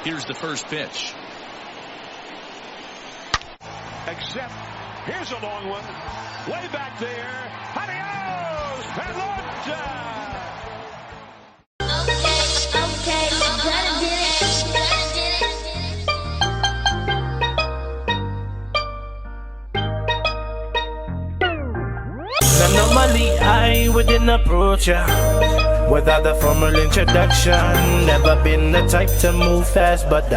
Here's the first pitch. Except, here's a long one. Way back there. Adios! Pelota! Okay, gotta get it. Normally I wouldn't approach ya without a formal introduction. Never been the type to move fast, but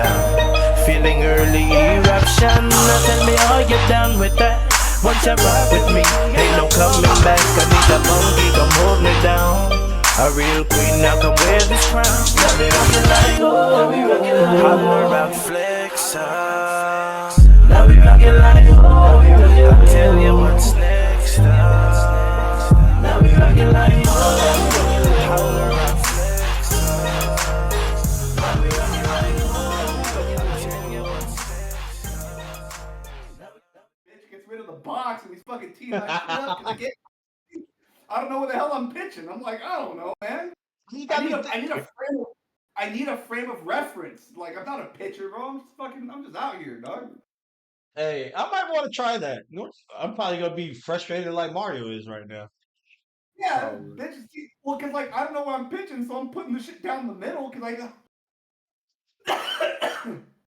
feeling early eruption. Now tell me, are you down with that? Once you rock with me, ain't no coming back. I need a monkey, come hold me down. A real queen, now come wear this crown. Now we rockin' like, oh, holler out flex. Now we rockin' like, oh, I'll tell you what's next. Now we rockin' like, oh, holler out flex. Now we rockin' like, oh, I'll tell you what's next. Bitch gets rid of the box and he's fucking teeing my shit up because I don't know what the hell I'm pitching. I'm like, I don't know, man. I need a frame of reference. Like, I'm not a pitcher, bro. I'm just out here, dog. Hey, I might want to try that. I'm probably gonna be frustrated like Mario is right now. Yeah, bitch. Well, because like I don't know where I'm pitching, so I'm putting the shit down the middle because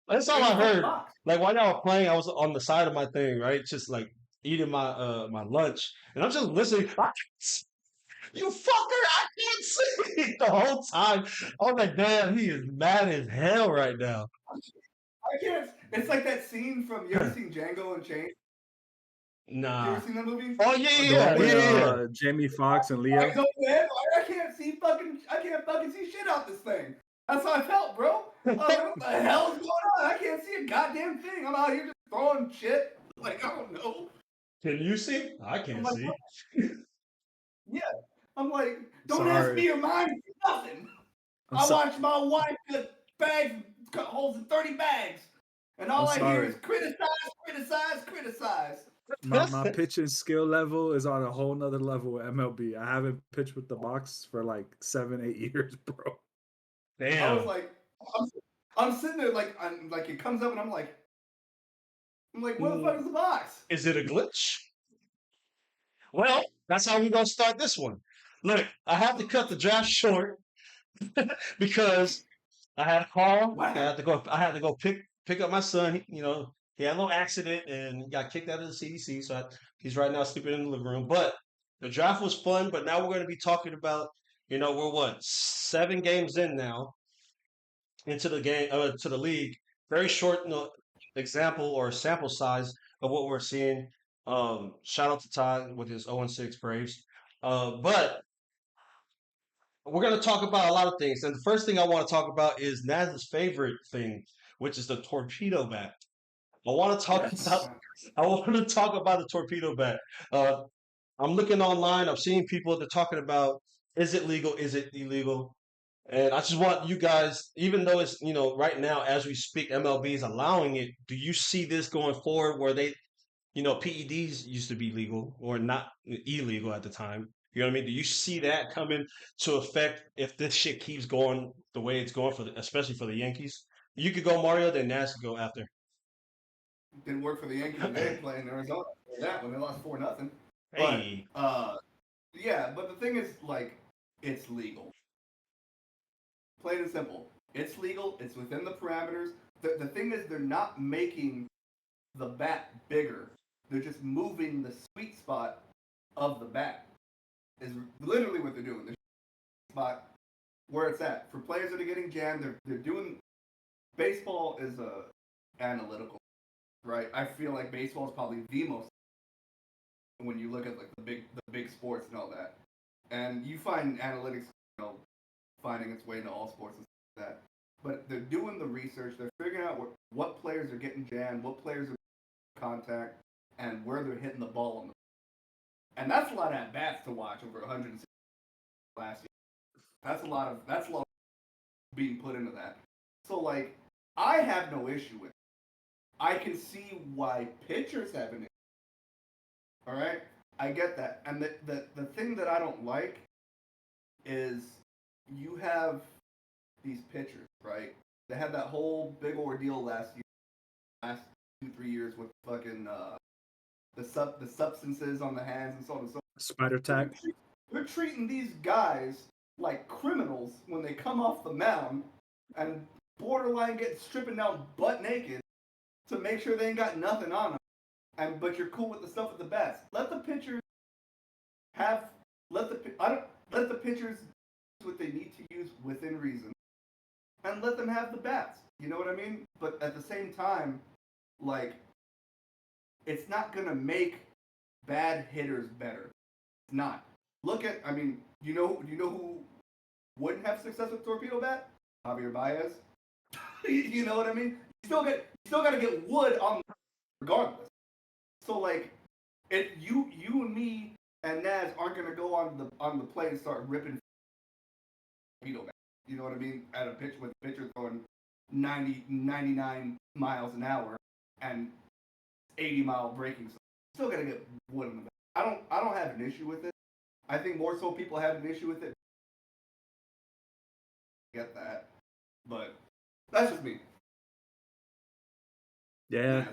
That's all I heard. Like while y'all were playing, I was on the side of my thing, right? Just like eating my my lunch, and I'm just listening. You fucker! I can't see the whole time. I was like, damn, he is mad as hell right now. I can't. It's like that scene from. You ever seen Django Unchained? Nah. You ever seen that movie? Oh yeah. Jamie Foxx and Leo. I can't fucking see shit out this thing. That's how I felt, bro. Like, what the hell is going on? I can't see a goddamn thing. I'm out here just throwing shit. Like, I don't know. Can you see? I can't see. Yeah. I'm like, don't ask me or mine for nothing. I watch my wife cut bags, cut holes in 30 bags. And all I hear is criticize. My pitching skill level is on a whole nother level with MLB. I haven't pitched with the box for like 7-8 years, bro. Damn. I was like, I'm sitting there like it comes up and I'm like, where the fuck is the box? Is it a glitch? Well, that's how we're gonna start this one. Look, I have to cut the draft short because I had a call. I had to go pick up my son. He had a little accident and he got kicked out of the CDC. So he's right now sleeping in the living room. But the draft was fun. But now we're going to be talking about, we're 7 games in now into the game, to the league. Very short example or sample size of what we're seeing. Shout out to Todd with his 0-6 Braves. But we're going to talk about a lot of things. And the first thing I want to talk about is Naz's favorite thing, which is the torpedo bat. I want to talk about the torpedo bat. I'm looking online. I'm seeing people that are talking about, is it legal? Is it illegal? And I just want you guys, even though it's, right now as we speak, MLB is allowing it. Do you see this going forward where they, PEDs used to be legal or not illegal at the time? You know what I mean? Do you see that coming to effect if this shit keeps going the way it's going especially for the Yankees? You could go Mario, then Nash could go after. Didn't work for the Yankees today playing Arizona. That when they lost 4-0. Hey. But but the thing is, like, it's legal. Plain and simple. It's legal. It's within the parameters. The thing is, they're not making the bat bigger. They're just moving the sweet spot of the bat. Is literally what they're doing. The spot where it's at. For players that are getting jammed, they're doing. Baseball is analytical, right? I feel like baseball is probably the most when you look at like the big sports and all that. And you find analytics, finding its way into all sports and stuff like that. But they're doing the research. They're figuring out what players are getting jammed, what players are contact, and where they're hitting the ball on the. And that's a lot of at bats to watch over 160 last year. That's a lot of being put into that. So like, I have no issue with it. I can see why pitchers have an issue. All right, I get that. And the thing that I don't like is you have these pitchers, right? They had that whole big ordeal last 2-3 years with fucking the substances on the hands and so on and so on. Spider tag. They're treating these guys like criminals when they come off the mound and borderline get stripping down butt naked to make sure they ain't got nothing on them. But you're cool with the stuff with the bats. Let the pitchers let the pitchers use what they need to use within reason, and let them have the bats. You know what I mean? But at the same time, like, it's not gonna make bad hitters better. It's not. Look at, I mean, you know who wouldn't have success with Torpedo Bat? Javier Baez. You know what I mean? You still gotta get wood on regardless. So like, you and me and Naz aren't gonna go on the plate and start ripping Torpedo Bat. You know what I mean? At a pitch with a pitcher throwing 99 miles an hour and 80-mile breaking. So still gotta get wood on the bat. I don't have an issue with it. I think more so people have an issue with it. Get that, but that's just me. Yeah, Yes.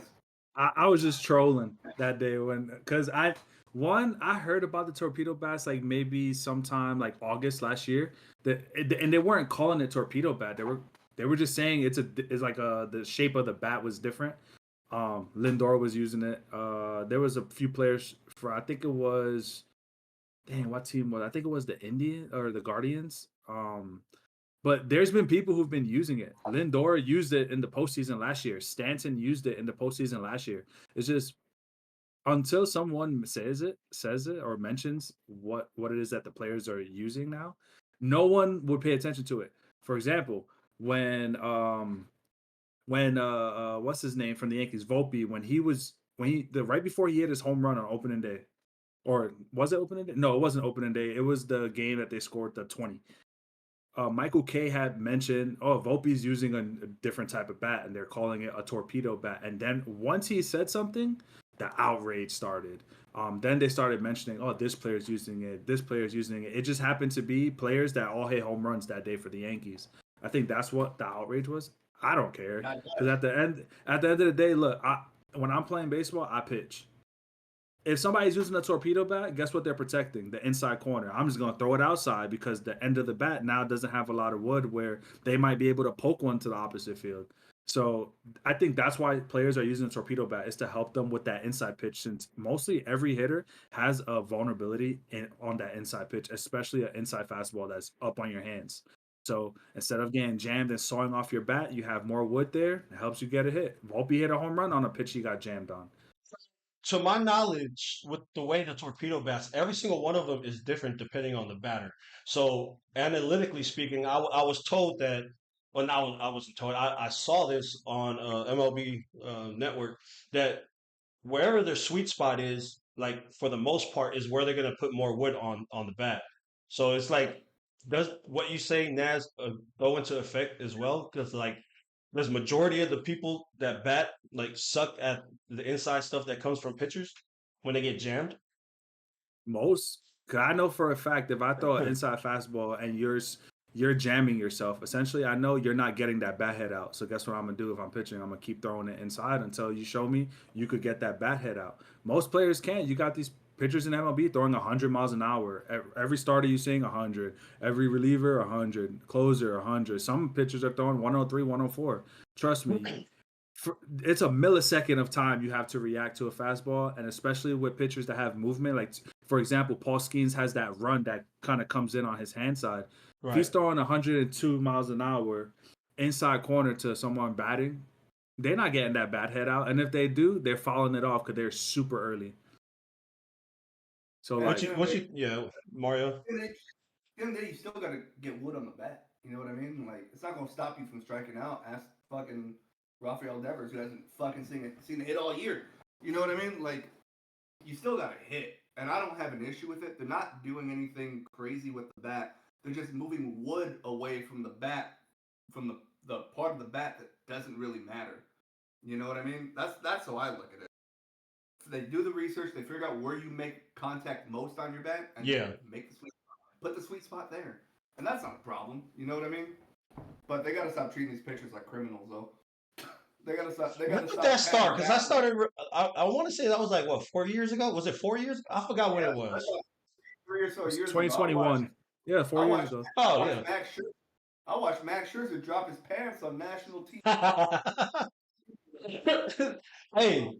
I was just trolling that day because I heard about the torpedo bats like maybe sometime like August last year. And they weren't calling it torpedo bat. They were just saying it's like the shape of the bat was different. Lindor was using it. There was a few players for, I think it was, dang, what team was it? I think it was the Indian or the Guardians. But there's been people who've been using it. Lindor used it in the postseason last year. Stanton used it in the postseason last year. It's just until someone says it or mentions what it is that the players are using now, no one would pay attention to it. For example, when what's his name from the Yankees, Volpe, right before he hit his home run on opening day, or was it opening day? No, it wasn't opening day. It was the game that they scored the 20. Michael K had mentioned, Volpe's using a different type of bat, and they're calling it a torpedo bat. And then once he said something, the outrage started. Then they started mentioning, this player's using it, this player's using it. It just happened to be players that all hit home runs that day for the Yankees. I think that's what the outrage was. I don't care, because at the end of the day, look, when I'm playing baseball, I pitch. If somebody's using a torpedo bat, guess what they're protecting? The inside corner. I'm just going to throw it outside because the end of the bat now doesn't have a lot of wood where they might be able to poke one to the opposite field. So I think that's why players are using a torpedo bat, is to help them with that inside pitch, since mostly every hitter has a vulnerability on that inside pitch, especially an inside fastball that's up on your hands. So instead of getting jammed and sawing off your bat, you have more wood there. It helps you get a hit. Volpe hit a home run on a pitch he got jammed on. To my knowledge, with the way the torpedo bats, every single one of them is different depending on the batter. So analytically speaking, I was told that, well, no, I wasn't told. I saw this on MLB Network, that wherever their sweet spot is, like for the most part, is where they're going to put more wood on the bat. So it's like, does what you say, Naz, go into effect as well? Because like, there's majority of the people that bat like suck at the inside stuff that comes from pitchers when they get jammed. Most, cause I know for a fact if I throw an inside fastball and you're jamming yourself, essentially, I know you're not getting that bat head out. So guess what I'm gonna do if I'm pitching? I'm gonna keep throwing it inside until you show me you could get that bat head out. Most players can't. You got these pitchers in MLB throwing 100 miles an hour. Every starter you seeing 100. Every reliever 100. Closer 100. Some pitchers are throwing 103, 104. Trust me. It's a millisecond of time you have to react to a fastball, and especially with pitchers that have movement. Like, for example, Paul Skeens has that run that kind of comes in on his hand side. Right. If he's throwing 102 miles an hour inside corner to someone batting, they're not getting that bat head out. And if they do, they're fouling it off because they're super early. So, Mario. Then you still got to get wood on the bat. You know what I mean? Like, it's not going to stop you from striking out. Ask fucking Rafael Devers, who hasn't fucking seen a hit all year. You know what I mean? Like, you still got to hit. And I don't have an issue with it. They're not doing anything crazy with the bat. They're just moving wood away from the bat, from the part of the bat that doesn't really matter. You know what I mean? That's how I look at it. So they do the research. They figure out where you make contact most on your bat, and make the sweet spot. Put the sweet spot there, and that's not a problem. You know what I mean? But they gotta stop treating these pitchers like criminals, though. They gotta stop. When did that start? Because I started. I want to say that was like what 4 years ago. Was it 4 years? I forgot when it was. 3 or so It's years 2021. ago. Yeah, 4 years ago. Oh yeah. I watched Max Scherzer drop his pants on national TV. Hey,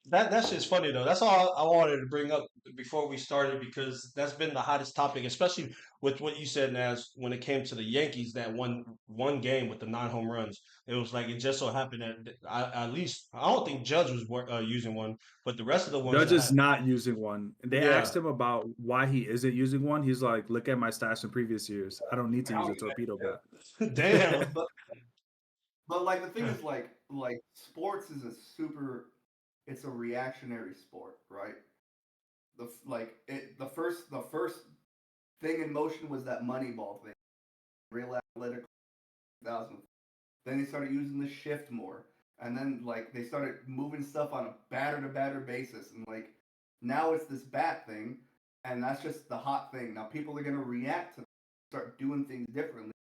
that shit's funny though. That's all I wanted to bring up before we started because that's been the hottest topic, especially with what you said, Naz, when it came to the Yankees that one game with the 9 home runs. It was like it just so happened that at least I don't think Judge was using one, but the rest of the ones Judge that is not using one. They Yeah. asked him about why he isn't using one. He's like, look at my stats in previous years. I don't need to use a torpedo bat. Damn. But like the thing is like sports is it's a reactionary sport, right? The first thing in motion was that Moneyball thing, real athletic 2000. Then they started using the shift more, and then like they started moving stuff on a batter to batter basis, and like now it's this bat thing, and that's just the hot thing. Now people are gonna react to start doing things differently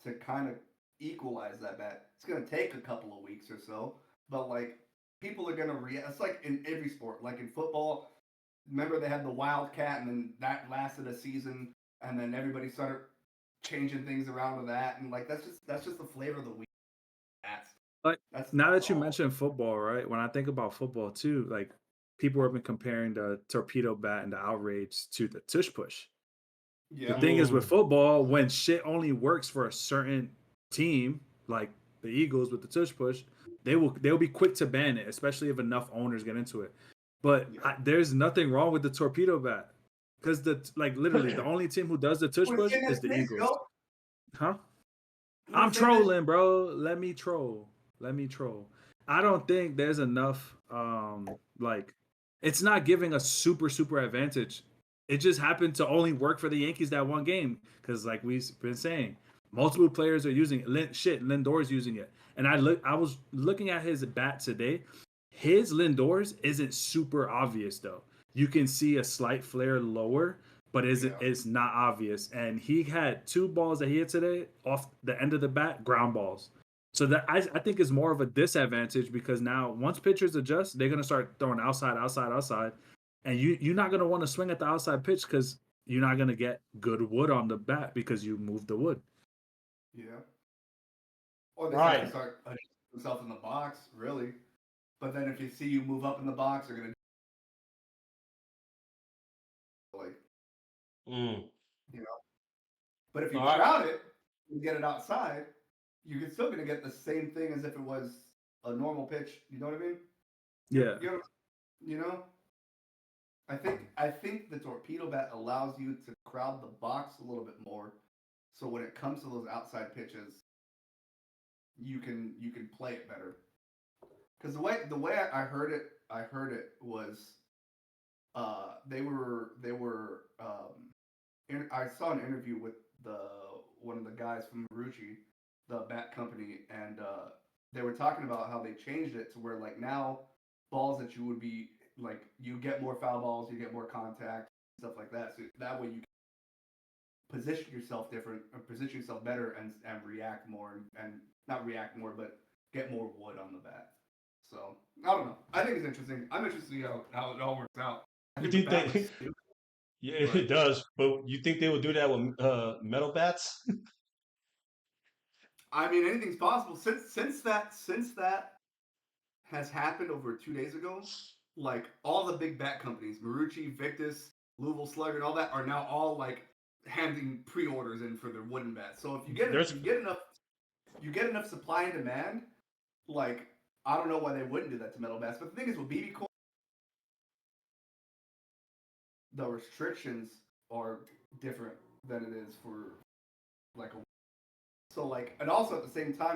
to kind of equalize that bat. It's gonna take a couple of weeks or so, but like people are gonna react. It's like in every sport, like in football. Remember they had the Wildcat, and then that lasted a season, and then everybody started changing things around with that, and like that's just the flavor of the week. Now that you mentioned football, right? When I think about football too, like people have been comparing the torpedo bat and the outrage to the tush push. Yeah. The thing is with football, when shit only works for a certain team, like the Eagles with the tush push, they'll be quick to ban it, especially if enough owners get into it. But there's nothing wrong with the torpedo bat because literally the only team who does the tush push is the Eagles. Huh? I'm trolling, bro. Let me troll. I don't think there's enough it's not giving a super advantage. It just happened to only work for the Yankees that one game because like we've been saying, multiple players are using it. Lindor's using it. And I was looking at his bat today. His Lindor's isn't super obvious though. You can see a slight flare lower, but it's not obvious. And he had 2 balls that he hit today off the end of the bat, ground balls. So that I think is more of a disadvantage because now once pitchers adjust, they're gonna start throwing outside, and you're not gonna want to swing at the outside pitch because you're not gonna get good wood on the bat because you moved the wood. Yeah. Or they start adjusting themselves in the box, really. But then if you see you move up in the box, they're gonna you know. But if you crowd it and get it outside, you're still gonna get the same thing as if it was a normal pitch. You know what I mean? Yeah. You know? I think the torpedo bat allows you to crowd the box a little bit more. So when it comes to those outside pitches, you can play it better. Because the way I heard it was they were I saw an interview with one of the guys from Marucci, the bat company, and they were talking about how they changed it to where like now balls that you would be like you get more foul balls, you get more contact, stuff like that. So that way you can position yourself different, or position yourself better, and react more, and not react more, but get more wood on the bat. So I don't know. I think it's interesting. I'm interested to see how it all works out. You think yeah, it does. But you think they would do that with metal bats? I mean, anything's possible. Since that has happened over 2 days ago, like all the big bat companies, Marucci, Victus, Louisville Slugger, and all that are now all like handing pre-orders in for their wooden bats. So if you get enough supply and demand, like I don't know why they wouldn't do that to metal bats. But the thing is, with BB coil, the restrictions are different than it is for like a. So like, and also at the same time,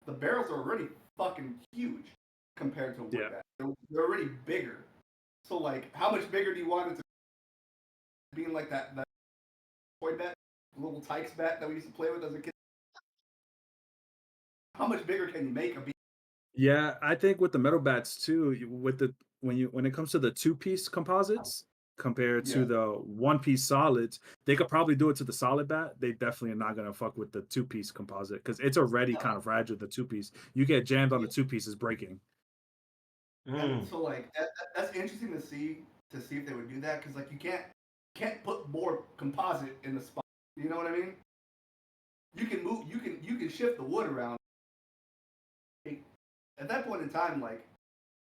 the barrels are already fucking huge compared to a wood bat. They're already bigger. So like, how much bigger do you want it to be? Being like that toy bat, little Tykes bat that we used to play with as a kid? How much bigger can you make a BB? Yeah, I think with the metal bats too, when it comes to the 2-piece composites, compared to Yeah. the one-piece solids. They could probably do it to the solid bat. They definitely are not gonna fuck with the two-piece composite because it's already kind of fragile. The two-piece, you get jammed on the two-piece is breaking. And so like that's interesting to see if they would do that because like you can't put more composite in the spot. You know what I mean? You can move. You can shift the wood around. At that point in time, like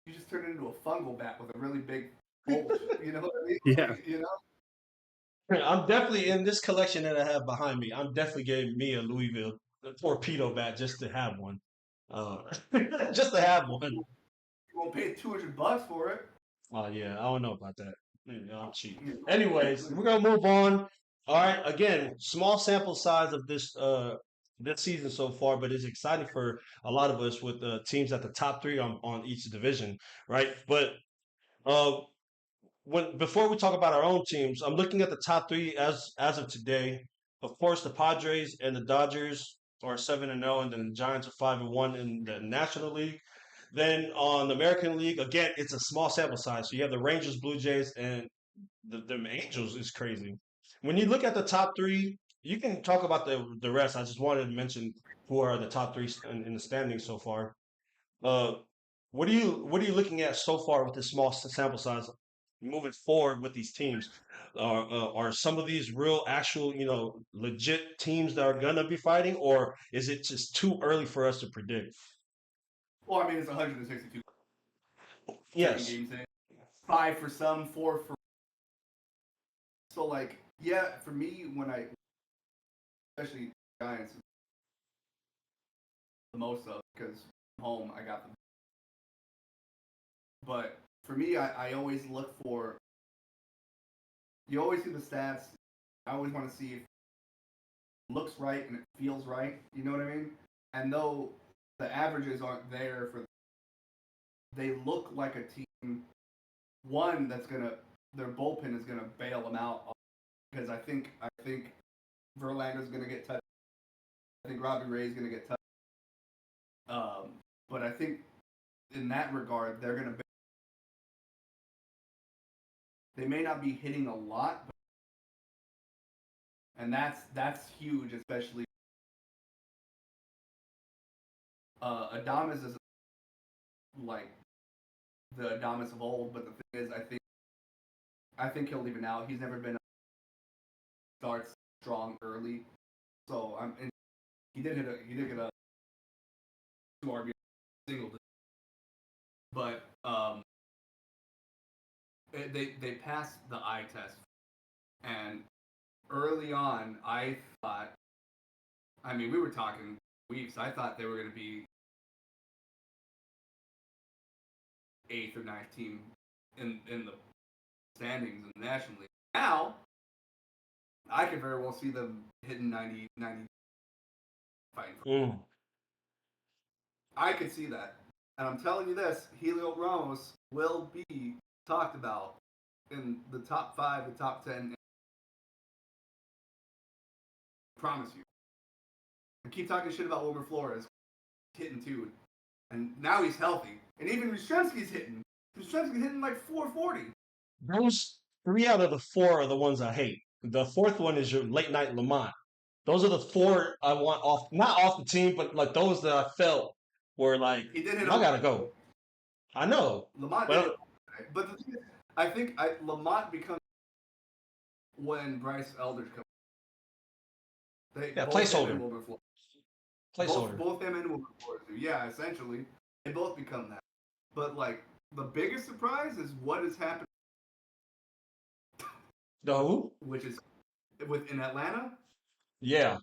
you just turn it into a fungal bat with a really big hole. You know what I mean? Yeah. You know. I'm definitely in this collection that I have behind me. I'm definitely getting me a Louisville torpedo bat just to have one. Just to have one. You won't pay $200 for it. Oh yeah, I don't know about that. I'm cheap. Yeah. Anyways, we're gonna move on. All right, again, small sample size of this season so far, but it's exciting for a lot of us with teams at the top three on each division, right? But uh, before we talk about our own teams, I'm looking at the top three as of today. Of course, the Padres and the Dodgers are 7-0, and then the Giants are 5-1 in the National League. Then on the American League, again, it's a small sample size. So you have the Rangers, Blue Jays, and the Angels is crazy. When you look at the top three, you can talk about the rest. I just wanted to mention who are the top three in the standings so far. Uh, what are you looking at so far with this small sample size? Moving forward with these teams, are some of these real, actual, legit teams that are gonna be fighting, or is it just too early for us to predict? Well, I mean, it's 162 Yes. games in. 5 for some, 4 for. So, like, yeah, for me, especially Giants, the most of, because home, I got them. But for me, I always look for. You always see the stats. I always want to see if it looks right and it feels right. You know what I mean? And though the averages aren't there they look like a team. One that's their bullpen is gonna bail them out because I think Verlander's gonna get touched. I think Robbie Ray's gonna get touched. But I think in that regard, they're gonna. They may not be hitting a lot, and that's huge, especially. Adames is like the Adames of old, but the thing is, I think he'll even out. He's never been starts strong early, so he did get a 2 RBI single, but they passed the eye test, and early on I thought, I mean, we were talking weeks. I thought they were going to be 8th or 9th team in the standings in the National League. Now, I could very well see them hitting 90 fighting for I could see that. And I'm telling you this, Helio Ramos will be talked about in the top 5 and top 10. I promise you. I keep talking shit about Wilmer Flores hitting too. And now he's healthy. And even Yastrzemski's hitting. Yastrzemski's hitting like 440. Those 3 out of the 4 are the ones I hate. The 4th one is your late night Lamont. Those are the 4 I want off, not off the team, but like those that I felt were like, he did hit I gotta go. I know. Lamont did it. But the thing is, I think Lamont becomes when Bryce Eldridge comes. Placeholder. Placeholder. Both him and Wilmer Flores do. Yeah, essentially. They both become that. But, like, the biggest surprise is what has happened. The who? Which is in Atlanta. Yeah.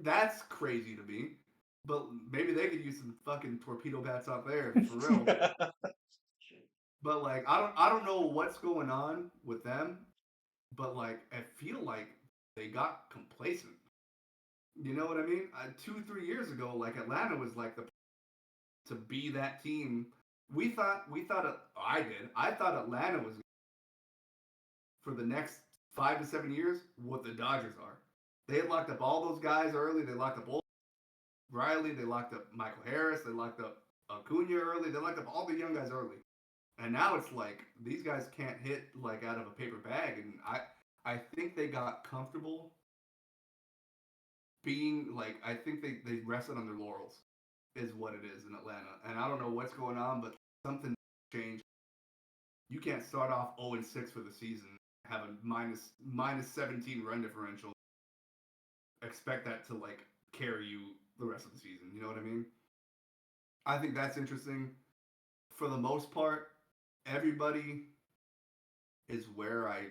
That's crazy to me. But maybe they could use some fucking torpedo bats out there, for real. But, like, I don't know what's going on with them. But, like, I feel like they got complacent. You know what I mean? 2-3 years ago, like, Atlanta was like to be that team. I thought Atlanta was for the next 5 to 7 years what the Dodgers are. They had locked up all those guys early. They locked up Riley. They locked up Michael Harris. They locked up Acuna early. They locked up all the young guys early. And now it's like these guys can't hit like out of a paper bag, and I think they got comfortable being like I think they rested on their laurels is what it is in Atlanta. And I don't know what's going on, but something changed. You can't start off 0-6 for the season, have a minus 17 run differential, expect that to like carry you the rest of the season. You know what I mean? I think that's interesting. For the most part, everybody is where I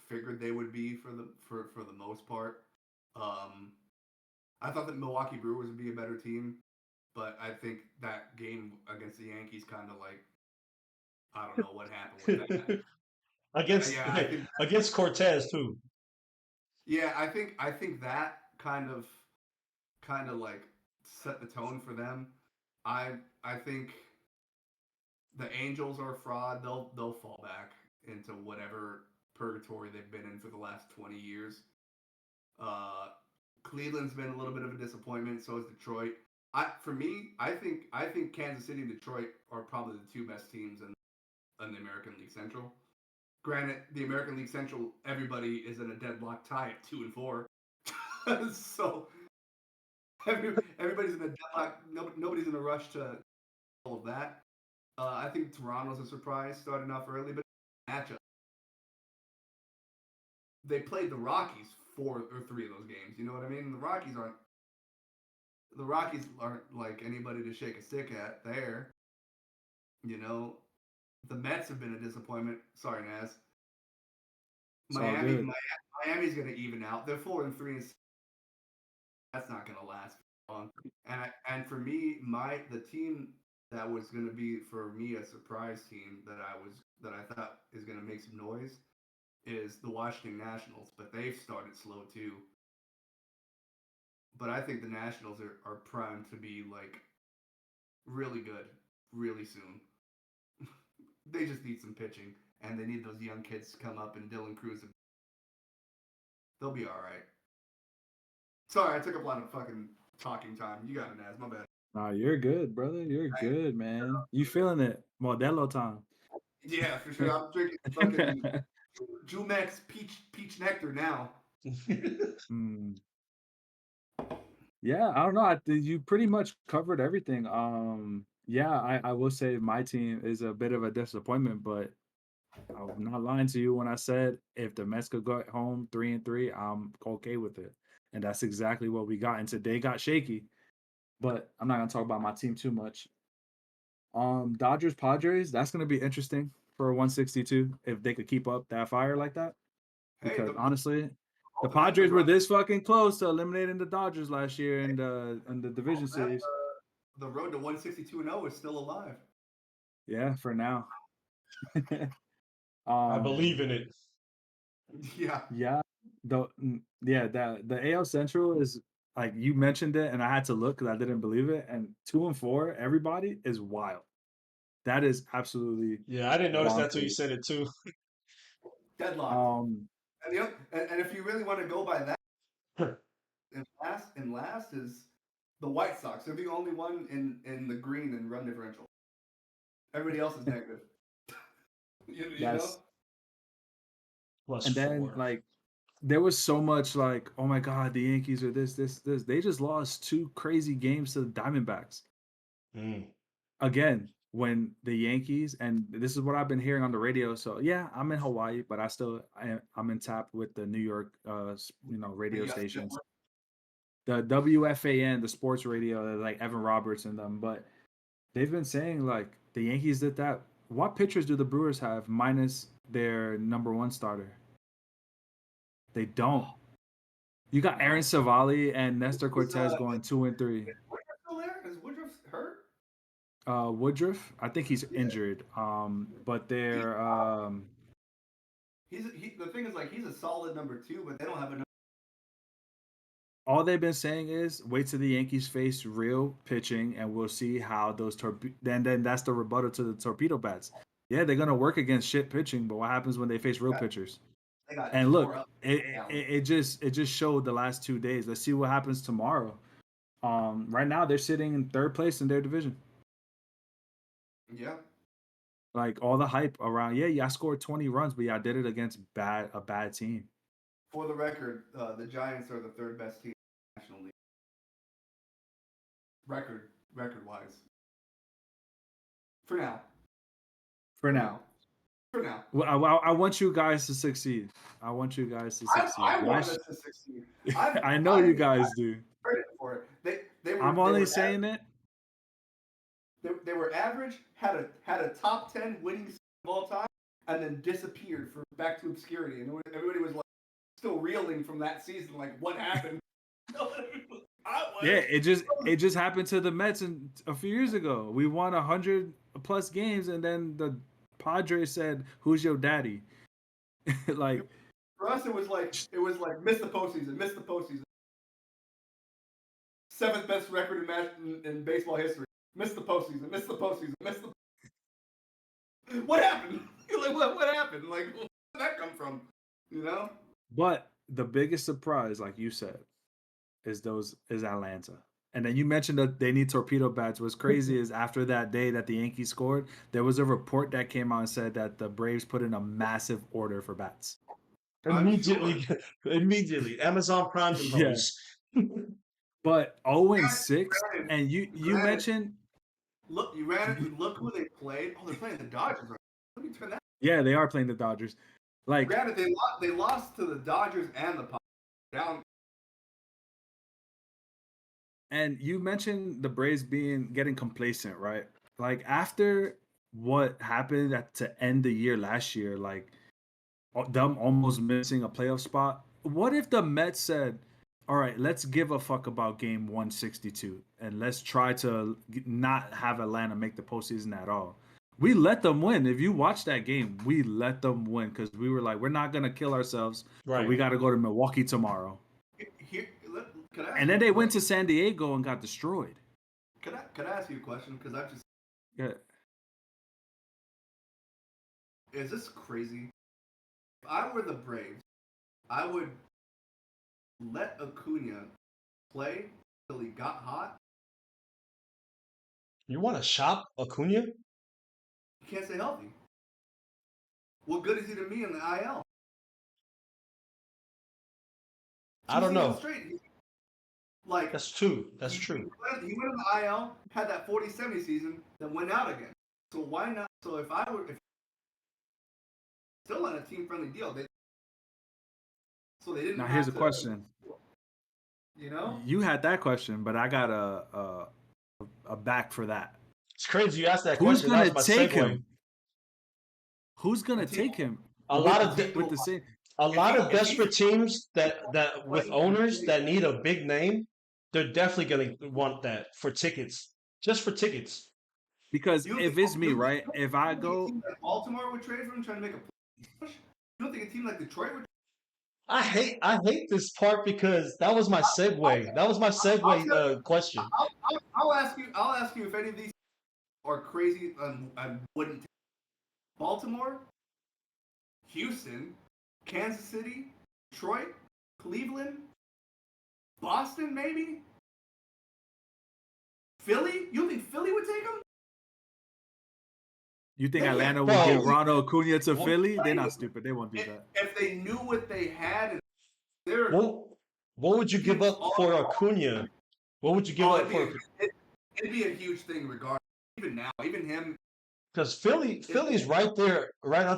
figured they would be for the most part. I thought that Milwaukee Brewers would be a better team, but I think that game against the Yankees kind of like I don't know what happened with that. Against Cortez too. Yeah, I think that kind of like set the tone for them. I think the Angels are a fraud. They'll fall back into whatever purgatory they've been in for the last 20 years. Cleveland's been a little bit of a disappointment. So is Detroit. I think Kansas City and Detroit are probably the two best teams in the American League Central. Granted, the American League Central, everybody is in a deadlock tie at 2-4. So everybody's in a deadlock. Nobody's in a rush to all of that. I think Toronto's a surprise starting off early, but matchup. They played the Rockies 4 or 3 of those games. You know what I mean? The Rockies aren't like anybody to shake a stick at there. You know, the Mets have been a disappointment. Sorry, Naz. Miami's going to even out. They're 4-3. That's not going to last long. And for me, the team that was going to be for me a surprise team that I thought is going to make some noise is the Washington Nationals, but they've started slow too. But I think the Nationals are primed to be like really good really soon. They just need some pitching, and they need those young kids to come up, and Dylan Cruz. They'll be all right. Sorry, I took up a lot of fucking talking time. You got it, Naz. My bad. Nah, you're good, brother. You're good, man. You feeling it? Modelo time. Yeah, for sure. I'm drinking fucking Jumex peach nectar now. Yeah, I don't know. You pretty much covered everything. Yeah, I will say my team is a bit of a disappointment, but I'm not lying to you when I said if the Mets could go home 3-3, I'm okay with it. And that's exactly what we got. And today got shaky, but I'm not gonna talk about my team too much. Dodgers Padres, that's gonna be interesting for 162 if they could keep up that fire like that. Because honestly, the Padres were this fucking close to eliminating the Dodgers last year in the division series. The road to 162-0 is still alive. Yeah, for now. I believe in it. Yeah. Yeah. The AL Central is like you mentioned it, and I had to look because I didn't believe it. And 2-4, everybody is wild. That is absolutely I didn't notice that till you said it too. Deadlocked. And if you really want to go by that, and last is the White Sox. They're the only one in the green in run differential. Everybody else is negative. you know? Plus and then 4. like there was so much like, oh my god, the Yankees are this. They just lost 2 crazy games to the Diamondbacks. Again, when the Yankees, and this is what I've been hearing on the radio. So yeah, I'm in Hawaii, but I'm in tap with the New York radio stations. The WFAN, the sports radio, like Evan Roberts and them, but they've been saying like the Yankees did that. What pitchers do the Brewers have minus their number 1 starter? They don't. You got Aaron Savali and Nestor Cortez going 2-3. Woodruff still there? Is Woodruff hurt? Woodruff, I think he's injured. But they're the thing is like he's a solid number 2, but they don't have enough. All they've been saying is wait till the Yankees face real pitching, and we'll see how those then that's the rebuttal to the torpedo bats. Yeah, they're gonna work against shit pitching, but what happens when they face real pitchers? And look, it just showed the last 2 days. Let's see what happens tomorrow. Right now they're sitting in 3rd place in their division. Yeah. Like all the hype around, I scored 20 runs, but I did it against a bad team. For the record, the Giants are the third best team in the National League. Record-wise. For now. Well, I want you guys to succeed. I want you guys to succeed. I want us to succeed. I know you guys do. Credit for it. I'm only saying it. They were average, had a top 10 winning season of all time, and then disappeared back to obscurity. And everybody was like still reeling from that season. Like, what happened? Yeah, it just happened to the Mets a few years ago. We won 100+ games, and then the Padres said, "Who's your daddy?" Like for us, it was like miss the postseason. 7th best record in baseball history. Miss the postseason. What happened? Like, what happened? Like, where did that come from? You know? But the biggest surprise, like you said, is Atlanta. And then you mentioned that they need torpedo bats. What's crazy is after that day that the Yankees scored, there was a report that came out and said that the Braves put in a massive order for bats. Immediately. Amazon Prime demos. Yeah. But 0-6, and you mentioned. Look, you ran it. Look who they played. Oh, they're playing the Dodgers. Let me turn that. Yeah, they are playing the Dodgers. Like, granted, they lost to the Dodgers and the Padres. Down. And you mentioned the Braves getting complacent, right? Like after what happened to end the year last year, like them almost missing a playoff spot. What if the Mets said, "All right, let's give a fuck about game 162 and let's try to not have Atlanta make the postseason at all"? We let them win. If you watch that game, we let them win because we were like, we're not gonna kill ourselves. Right. But we got to go to Milwaukee tomorrow. And then they went to San Diego and got destroyed. Could I ask you a question? Because I just Is this crazy? If I were the Braves, I would let Acuna play till he got hot. You want to shop Acuna? He can't stay healthy. What good is he to me in the IL? I don't know. Like that's true. He went in the IL, had that 40-70 season, then went out again. So why not? So if still on a team-friendly deal, they didn't. Now here's a question. You know, you had that question, but I got a back for that. It's crazy you asked that Who's question. Who's gonna take him? Who's gonna take him? A lot of desperate teams that with owners that need a big name, they're definitely gonna want that for tickets, just for tickets. Because if it's me, right? If I go, Baltimore would trade for him, trying to make a push. You don't think a team like Detroit would? I hate this part because that was my segue. That was my segue question. I'll ask you if any of these are crazy and wouldn't take. Baltimore, Houston, Kansas City, Detroit, Cleveland, Boston, maybe? Philly? You think Philly would take him? You think Atlanta would give Ronald Acuna to Philly? They're not stupid. They won't do that. If they knew what they had, what would you give up for Acuna? What would you give up for? It'd be a huge thing, regardless. Even now, even him. Because Philly's right up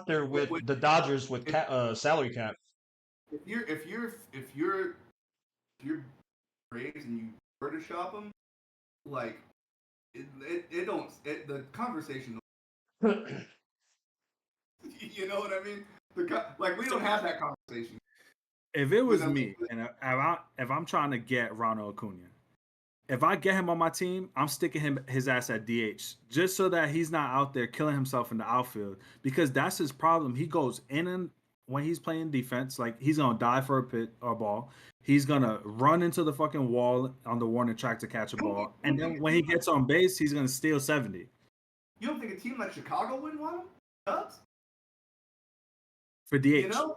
there with the Dodgers with salary cap. If you're Braves and you were to shop them, like the conversation. You know what I mean? We don't have that conversation. If it was me, and if I'm trying to get Ronald Acuna, if I get him on my team, I'm sticking his ass at DH just so that he's not out there killing himself in the outfield, because that's his problem. He goes in and when he's playing defense, like he's gonna dive for a ball. He's gonna run into the fucking wall on the warning track to catch a ball, and then when he gets on base, he's gonna steal 70. You don't think a team like Chicago wouldn't want him? Cubs? For DH. You know?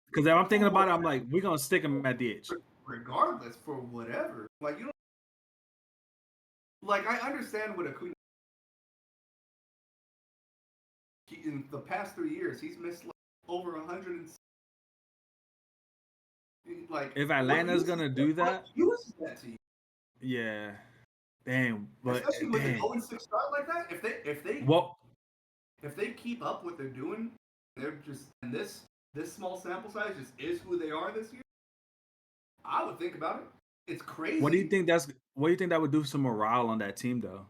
Because if I'm thinking about it, I'm like, we're going to stick him at DH. Regardless, for whatever. Like, you know, like, I understand what Acuna. in the past 3 years, he's missed like over 100. Like, if Atlanta's gonna do that, what uses that to you? yeah, damn. But Especially with an dang, 0-6 start like that, well, if they keep up what they're doing, they're just and this small sample size just is who they are this year. I would think about it. It's crazy. what do you think that would do some morale on that team though?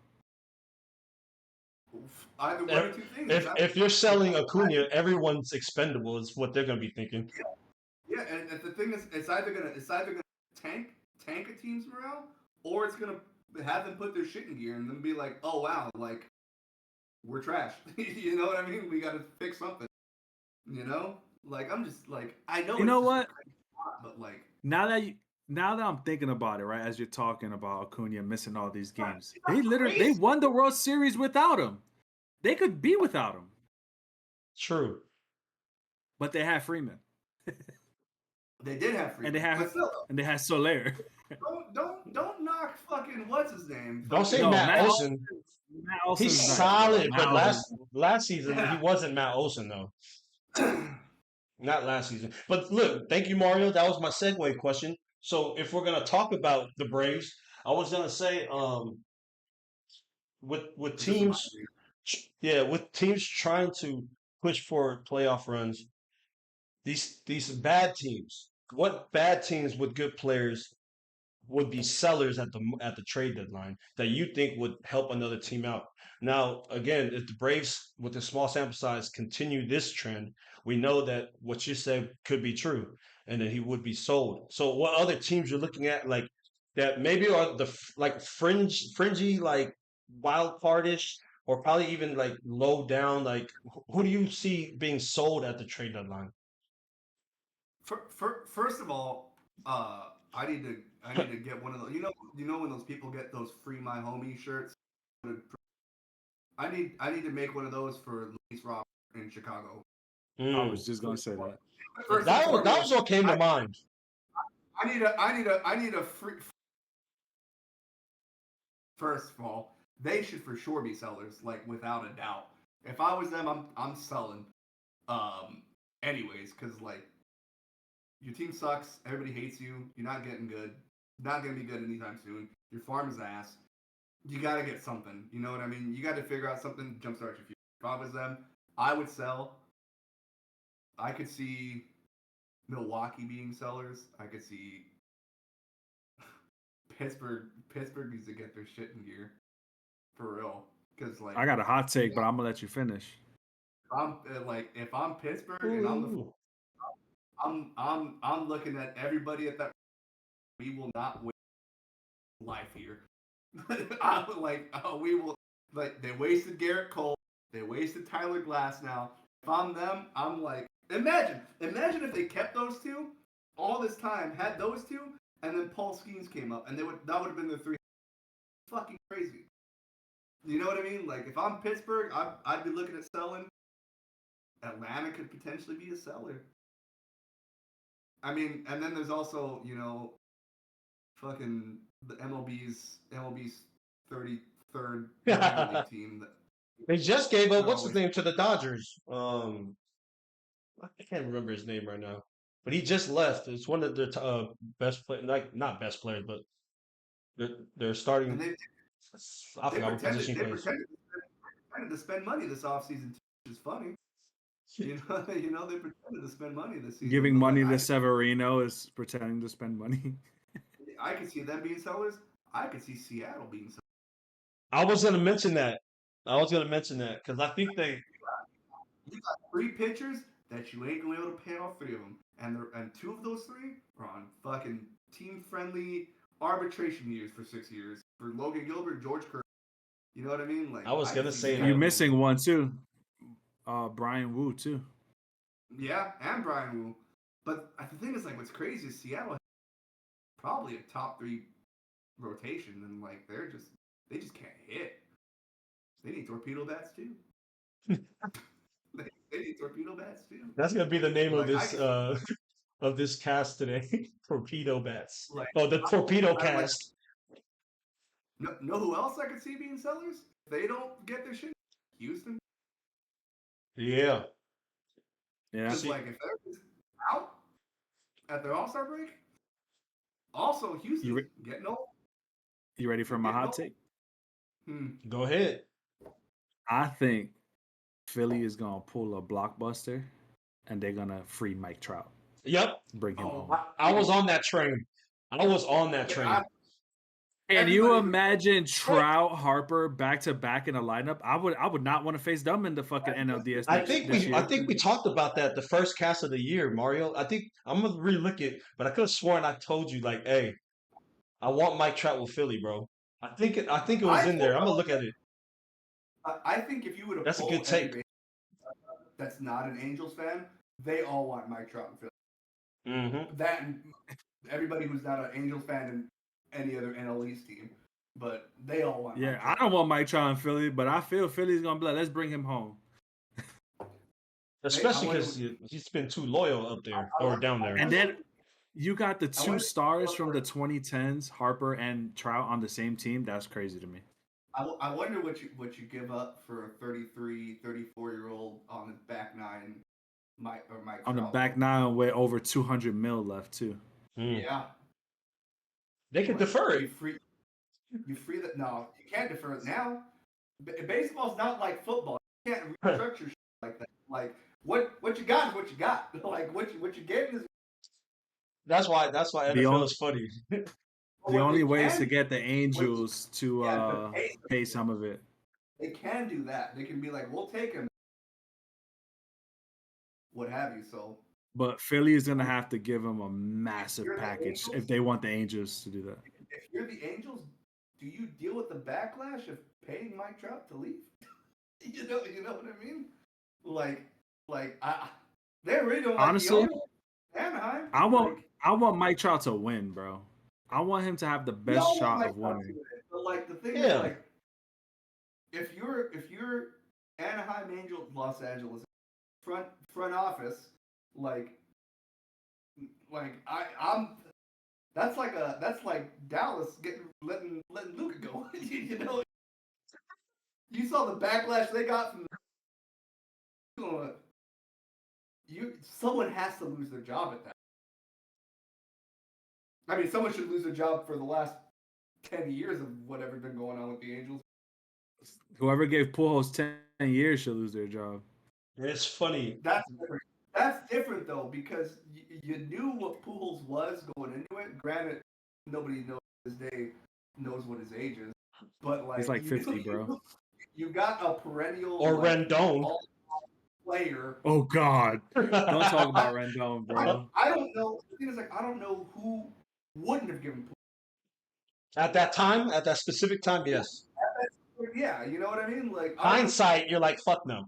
Either one or two things. If you're selling Acuna, everyone's expendable is what they're going to be thinking. Yeah, and the thing is, it's either gonna tank a team's morale, or it's gonna have them put their shit in gear and then be like, oh wow, like we're trash. You know what I mean? We got to fix something. You know, like I'm just like I know. You know what? But like Now that I'm thinking about it, right, as you're talking about Acuna missing all these games, they won the World Series without him. They could be without him. True. But they had Freeman. They did have Freeman. And they had Soler. Don't knock fucking what's his name. Don't say Matt Olson. He's solid, but last season he wasn't Matt Olson though. Not last season. But look, thank you, Mario. That was my segue question. So if we're gonna talk about the Braves, I was gonna say, with teams, with teams trying to push for playoff runs, these bad teams. What bad teams with good players would be sellers at the trade deadline that you think would help another team out? Now, again, if the Braves, with a small sample size, continue this trend, we know that what you said could be true, and that he would be sold. So, what other teams you're looking at, like that, maybe are the like fringy, like wild cardish, or probably even like low down? Like, who do you see being sold at the trade deadline? First of all, I need to get one of those. You know when those people get those free my homie shirts. I need to make one of those for Luis Robert in Chicago. I was just gonna say that. That was what came to mind. I need a free. First of all, they should for sure be sellers, like without a doubt. If I was them, I'm selling. Anyways, because like your team sucks, everybody hates you, you're not getting good, not gonna be good anytime soon. Your farm is ass. You gotta get something. You know what I mean? You gotta figure out something to jumpstart your future. If I was them, I would sell. I could see Milwaukee being sellers. I could see Pittsburgh needs to get their shit in gear. For real. Because like I got a hot take, but I'm gonna let you finish. If I'm Pittsburgh and I'm looking at everybody at that, we will not win life here. We will, like, they wasted Garrett Cole, they wasted Tyler Glass. Now if I'm them, I'm like, imagine if they kept those two all this time, had those two, and then Paul Skeens came up, and that would have been the three. Fucking crazy. You know what I mean? Like, if I'm Pittsburgh, I'd be looking at selling. Atlanta could potentially be a seller. I mean, and then there's also, fucking the MLB's 33rd league team. They just gave up, what's his name, to the Dodgers. I can't remember his name right now. But he just left. It's one of their best players, like not best players, but they're starting. I forgot what position he plays. They pretended to spend money this offseason, which is funny. They pretended to spend money this season. Giving money to Severino is pretending to spend money. I could see them being sellers. I could see Seattle being sellers. I was going to mention that. Because I think you got 3 pitchers that you ain't going to be able to pay all 3 of them. And 2 of those 3 are on fucking team-friendly arbitration years for 6 years. For Logan Gilbert, George Kirk. You know what I mean? Like, I was going to say you're missing one, too. Brian Wu, too. Yeah, and Brian Wu. But the thing is, like, what's crazy is Seattle has probably a top 3 rotation, and, like, they just can't hit. They need torpedo bats, too. They need torpedo bats, too. That's going to be the name of this cast today. Torpedo bats. The Torpedo Cast. Know who else I could see being sellers? If they don't get their shit? Houston. Yeah. Yeah. Because like if everybody's out at their All-Star break, also Houston's getting old. You ready for my hot take? Go ahead. I think Philly is gonna pull a blockbuster, and they're gonna free Mike Trout. Yep. Bring him home. I was on that train. Can you Everybody- imagine Trout, Harper back to back in a lineup? I would not want to face them in the fucking NLDS this year. I think we talked about that the first cast of the year, Mario. I think I'm gonna relook it, but I could have sworn I told you like, hey, I want Mike Trout with Philly, bro. I think it was in there. I'm gonna look at it. I think if you would have That's a good take. That's not an Angels fan, they all want Mike Trout in Philly. Mm-hmm. That and everybody who's not an Angels fan in any other NL East team, but they all want. Yeah, Mike I Trout. don't want Mike Trout in Philly, but I feel Philly's gonna be like, let's bring him home. Especially because he's been too loyal up there or down there. And then you got the two stars from the 2010s, Harper and Trout, on the same team. That's crazy to me. I wonder what you give up for a 33, 34-year-old on the back nine, Mike On the Trout. back nine with over 200 mil left too. Yeah. They can defer it. You free that? No, you can't defer it now. Baseball's not like football. You can't restructure shit like that. Like what you got is what you got. Like what you getting is. That's why NFL is funny. The only way is to get the Angels to pay some of it. They can do that. They can be like, we'll take him. What have you? So. But Philly is gonna have to give him a massive package if they want the Angels to do that. If you're the Angels, do you deal with the backlash of paying Mike Trout to leave? you know what I mean? Like they really don't. Honestly, Anaheim. I want Mike Trout to win, bro. I want him to have the best shot of winning. But like the thing is, like, if you're Anaheim Angels, Los Angeles front office, like I'm. That's like Dallas letting Luka go. You know, you saw the backlash they got from. Someone has to lose their job at that. I mean, someone should lose their job for the last 10 years of whatever's been going on with the Angels. Whoever gave Pujols 10 years should lose their job. It's funny. That's different though, because you knew what Pujols was going into it. Granted, nobody knows this day knows what his age is, but like he's like 50, bro. You got a perennial or Rendon player. Oh God! Don't talk about Rendon, bro. I don't know. The thing is, like, I don't know who wouldn't have given Pujols at that time, at that specific time. Yes. Yeah, you know what I mean. Like hindsight, you're like, fuck no.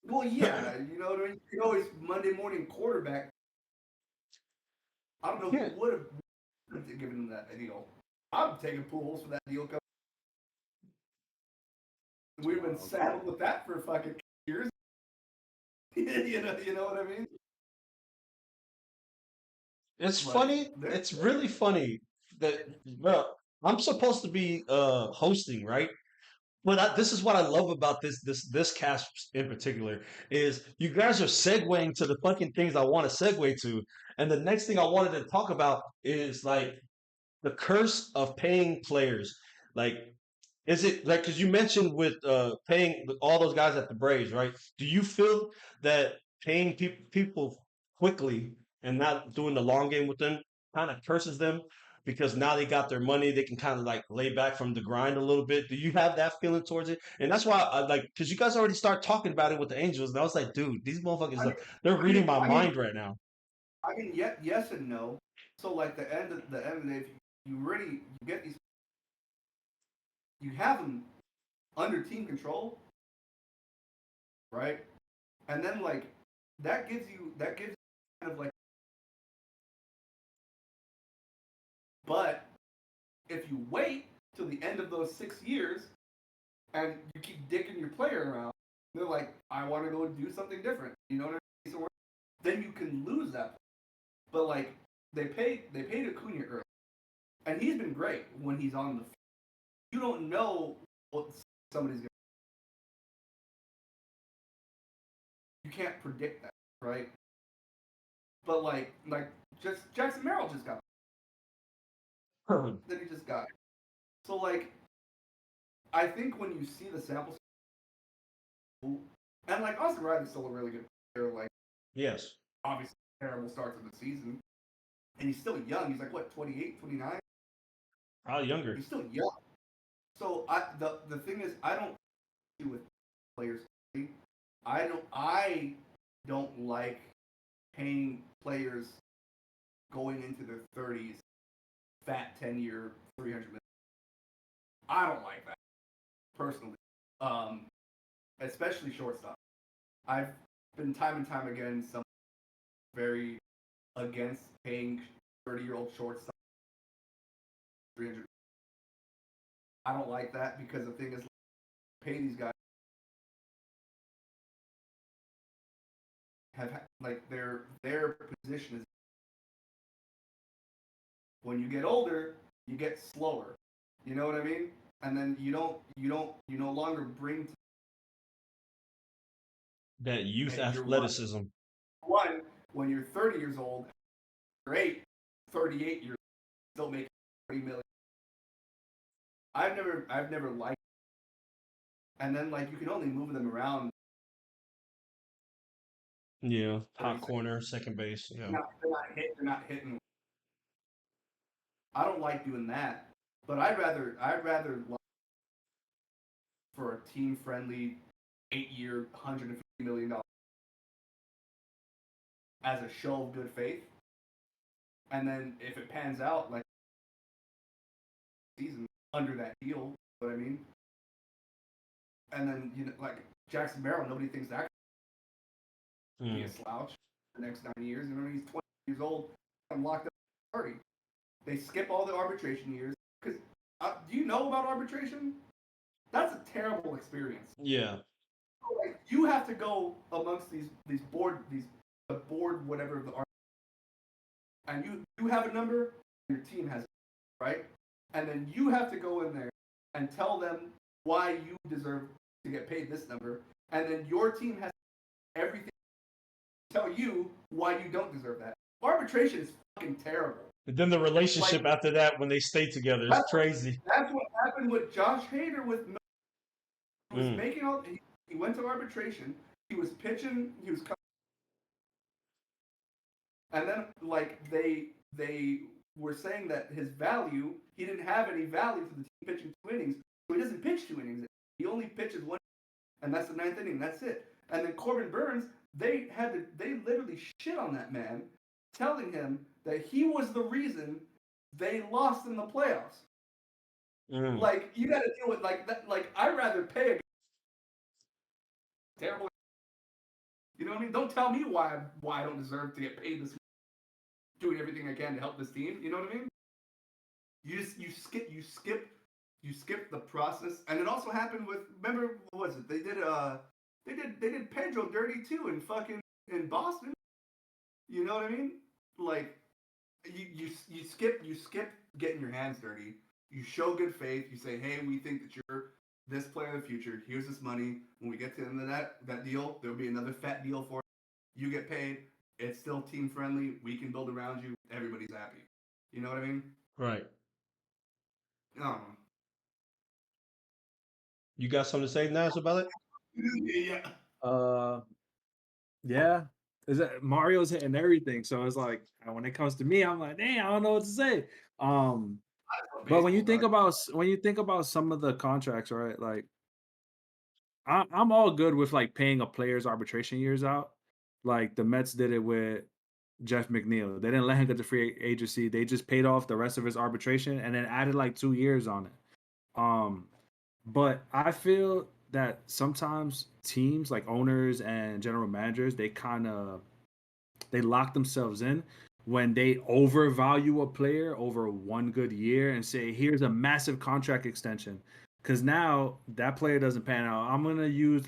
Well, yeah, you know what I mean. You can always Monday morning quarterback. I don't know who would have given him that deal. I'm taking Pujols for that deal. We've been saddled with that for fucking years. you know what I mean? It's funny. It's really funny that, bro, I'm supposed to be hosting, right? But this is what I love about this cast in particular is you guys are segueing to the fucking things I want to segue to, and the next thing I wanted to talk about is like the curse of paying players. Like, is it like because you mentioned with paying all those guys at the Braves, right? Do you feel that paying people quickly and not doing the long game with them kind of curses them? Because now they got their money, they can kind of like lay back from the grind a little bit. Do you have that feeling towards it? And that's why I like, because you guys already start talking about it with the Angels, and I was like, dude, these motherfuckers, they're reading my mind right now. I mean, yes and no. So like the end of the day, you get these, you have them under team control, right? And then like that gives you kind of like. But if you wait till the end of those 6 years and you keep dicking your player around, they're like, I want to go do something different. You know what I mean? So then you can lose that. But like they paid Acuna early, and he's been great when he's on the field. You don't know what somebody's gonna. you can't predict that, right? But like just Jackson Merrill just got that he just got. So like, I think when you see the sample, and like Austin Riley's still a really good player. Like, yes, obviously terrible start to the season, and he's still young. He's like what, 28, 29? probably younger. He's still young. So the thing is, I don't do with players. I don't like paying players going into their 30s fat 10-year, $300 million. I don't like that personally. Especially shortstop. I've been time and time again very against paying 30-year-old shortstop $300. I don't like that because the thing is, pay these guys have like their position is, when you get older, you get slower. You know what I mean? And then you no longer bring that youth athleticism. One, when you're 30 years old, you're 38 years old, still making $30 million. I've never liked it. And then like you can only move them around. Yeah, top corner, second base. Yeah, they're not hitting. I don't like doing that, but I'd rather for a team friendly 8-year, $150 million as a show of good faith, and then if it pans out like season under that deal, you know what I mean? And then like Jackson Merrill, nobody thinks that could be a slouch the next 9 years. You know, he's 20 years old, I'm locked up at 30. They skip all the arbitration years because do you know about arbitration? That's a terrible experience. Yeah. So, like, you have to go amongst the board whatever the and you have a number, your team has it, right? And then you have to go in there and tell them why you deserve to get paid this number, and then your team has everything to tell you why you don't deserve that. Arbitration is fucking terrible. But then the relationship after that, when they stay together, is crazy. That's what happened with Josh Hader with Miller. He was making all. He went to arbitration. He was pitching. He was. And then, like, they were saying that his value, he didn't have any value for the team pitching 2 innings, so he doesn't pitch 2 innings. He only pitches 1, and that's the 9th inning. That's it. And then Corbin Burns, they literally shit on that man, telling him that he was the reason they lost in the playoffs. Like, you got to deal with like that. Like, I'd rather pay a terrible. You know what I mean? Don't tell me why I don't deserve to get paid this. Doing everything I can to help this team. You know what I mean? You skip the process, and it also happened with. Remember, what was it? They did Pedro dirty too in Boston. You know what I mean? Like, you skip getting your hands dirty. You show good faith. You say, hey, we think that you're this player of the future. Here's this money. When we get to the end of that deal, there'll be another fat deal for you. You get paid. It's still team friendly. We can build around you. Everybody's happy. You know what I mean? Right. You got something to say, Naz, about it? Yeah. Yeah. Is that Mario's hitting everything? So it's like when it comes to me, I'm like, dang, I don't know what to say. But when you think about some of the contracts, right? Like, I'm all good with like paying a player's arbitration years out. Like the Mets did it with Jeff McNeil. They didn't let him get the free agency. They just paid off the rest of his arbitration and then added like 2 years on it. But I feel that sometimes teams like owners and general managers, they lock themselves in when they overvalue a player over 1 good year and say, here's a massive contract extension. Because now that player doesn't pan out.